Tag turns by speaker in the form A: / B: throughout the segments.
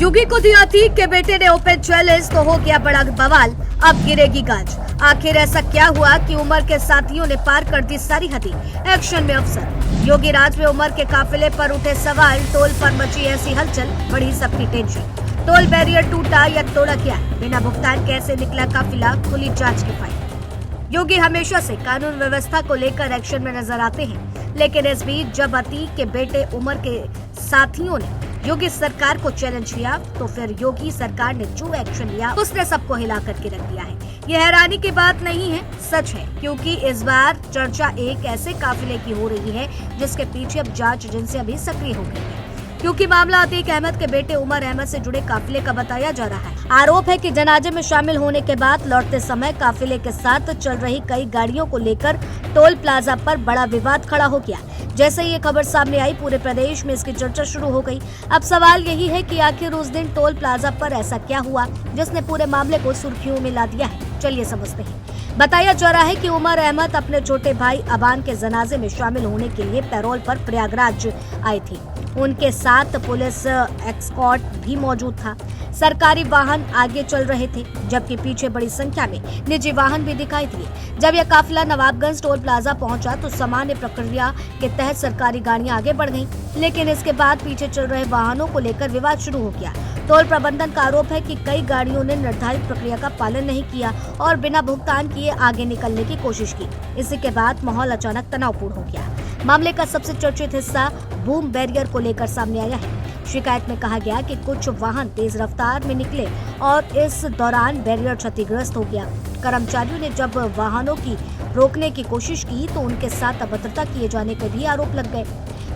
A: योगी को दिया थी कि बेटे ने ओपन चैलेंज तो हो गया बड़ा बवाल, अब गिरेगी गाज। आखिर ऐसा क्या हुआ कि उमर के साथियों ने पार कर दी सारी हदी। एक्शन में अफसर योगी राज में उमर के काफिले पर उठे सवाल, टोल पर मची ऐसी हलचल, बढ़ी सबकी टेंशन। टोल बैरियर टूटा या तोड़ा क्या, बिना भुगतान कैसे निकला काफिला, खुली जांच की फाइल। योगी हमेशा से कानून व्यवस्था को लेकर एक्शन में नजर आते हैं, लेकिन इस बीच जब अतीक के बेटे उमर के साथियों ने योगी सरकार को चैलेंज किया, तो फिर योगी सरकार ने जो एक्शन लिया उसने सबको हिला करके रख दिया है। यह हैरानी की बात नहीं है, सच है, क्योंकि इस बार चर्चा एक ऐसे काफिले की हो रही है जिसके पीछे अब जांच एजेंसियां भी सक्रिय हो गई है, क्योंकि मामला अतीक अहमद के बेटे उमर अहमद से जुड़े काफिले का बताया जा रहा है। आरोप है कि जनाजे में शामिल होने के बाद लौटते समय काफिले के साथ चल रही कई गाड़ियों को लेकर टोल प्लाजा पर बड़ा विवाद खड़ा हो गया। जैसे ये खबर सामने आई, पूरे प्रदेश में इसकी चर्चा शुरू हो गई। अब सवाल यही है कि आखिर उस दिन टोल प्लाजा पर ऐसा क्या हुआ जिसने पूरे मामले को सुर्खियों में ला दिया है। चलिए समझते हैं। बताया जा रहा है कि उमर अहमद अपने छोटे भाई अबान के जनाजे में शामिल होने के लिए पैरोल पर प्रयागराज आए थे। उनके साथ पुलिस एस्कॉर्ट भी मौजूद था। सरकारी वाहन आगे चल रहे थे, जबकि पीछे बड़ी संख्या में निजी वाहन भी दिखाई दिए। जब यह काफिला नवाबगंज टोल प्लाजा पहुंचा तो सामान्य प्रक्रिया के तहत सरकारी गाड़ियां आगे बढ़ गईं, लेकिन इसके बाद पीछे चल रहे वाहनों को लेकर विवाद शुरू हो गया। टोल प्रबंधन का आरोप है कि कई गाड़ियों ने निर्धारित प्रक्रिया का पालन नहीं किया और बिना भुगतान किए आगे निकलने की कोशिश की। इसी के बाद माहौल अचानक तनावपूर्ण हो गया। मामले का सबसे चर्चित हिस्सा बूम बैरियर को लेकर सामने आया है। शिकायत में कहा गया कि कुछ वाहन तेज रफ्तार में निकले और इस दौरान बैरियर क्षतिग्रस्त हो गया। कर्मचारियों ने जब वाहनों की रोकने की कोशिश की तो उनके साथ अभद्रता किए जाने के भी आरोप लग गए।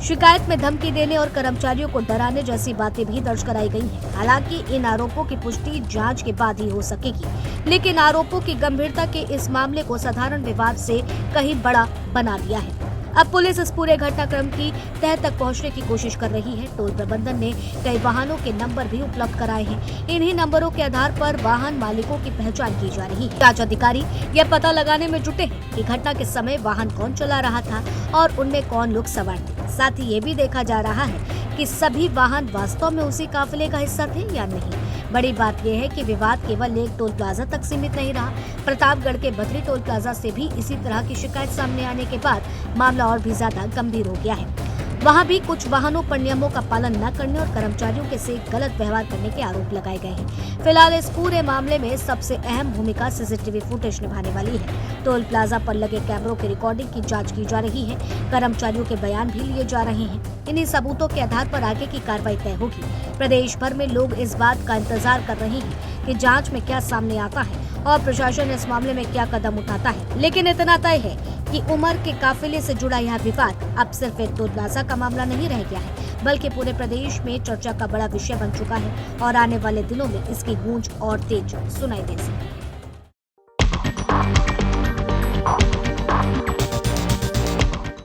A: शिकायत में धमकी देने और कर्मचारियों को डराने जैसी बातें भी दर्ज कराई गई हैं। हालांकि इन आरोपों की पुष्टि जांच के बाद ही हो सकेगी, लेकिन आरोपों की गंभीरता के इस मामले को साधारण विवाद से कहीं बड़ा बना दिया है। अब पुलिस इस पूरे घटनाक्रम की तह तक पहुंचने की कोशिश कर रही है। टोल प्रबंधन ने कई वाहनों के नंबर भी उपलब्ध कराए हैं। इन्हीं नंबरों के आधार पर वाहन मालिकों की पहचान की जा रही है। जांच अधिकारी यह पता लगाने में जुटे हैं कि घटना के समय वाहन कौन चला रहा था और उनमें कौन लोग सवार थे। साथ ही ये भी देखा जा रहा है कि सभी वाहन वास्तव में उसी काफिले का हिस्सा थे या नहीं। बड़ी बात यह है कि विवाद केवल एक टोल प्लाजा तक सीमित नहीं रहा। प्रतापगढ़ के बथरी टोल प्लाजा से भी इसी तरह की शिकायत सामने आने के बाद मामला और भी ज्यादा गंभीर हो गया है। वहां भी कुछ वाहनों पर नियमों का पालन न करने और कर्मचारियों के से गलत व्यवहार करने के आरोप लगाए गए हैं। फिलहाल इस पूरे मामले में सबसे अहम भूमिका सीसीटीवी फुटेज निभाने वाली है। टोल प्लाजा पर लगे कैमरों की रिकॉर्डिंग की जांच की जा रही है। कर्मचारियों के बयान भी लिए जा रहे हैं। इन्हीं सबूतों के आधार पर आगे की कार्रवाई तय होगी। प्रदेश भर में लोग इस बात का इंतजार कर रहे हैं कि जांच में क्या सामने आता है और प्रशासन इस मामले में क्या कदम उठाता है। लेकिन इतना तय है कि उमर के काफिले से जुड़ा यह विवाद अब सिर्फ एक टोल प्लाजा का मामला नहीं रह गया है, बल्कि पूरे प्रदेश में चर्चा का बड़ा विषय बन चुका है और आने वाले दिनों में इसकी गूंज और तेज सुनाई दे सकती है।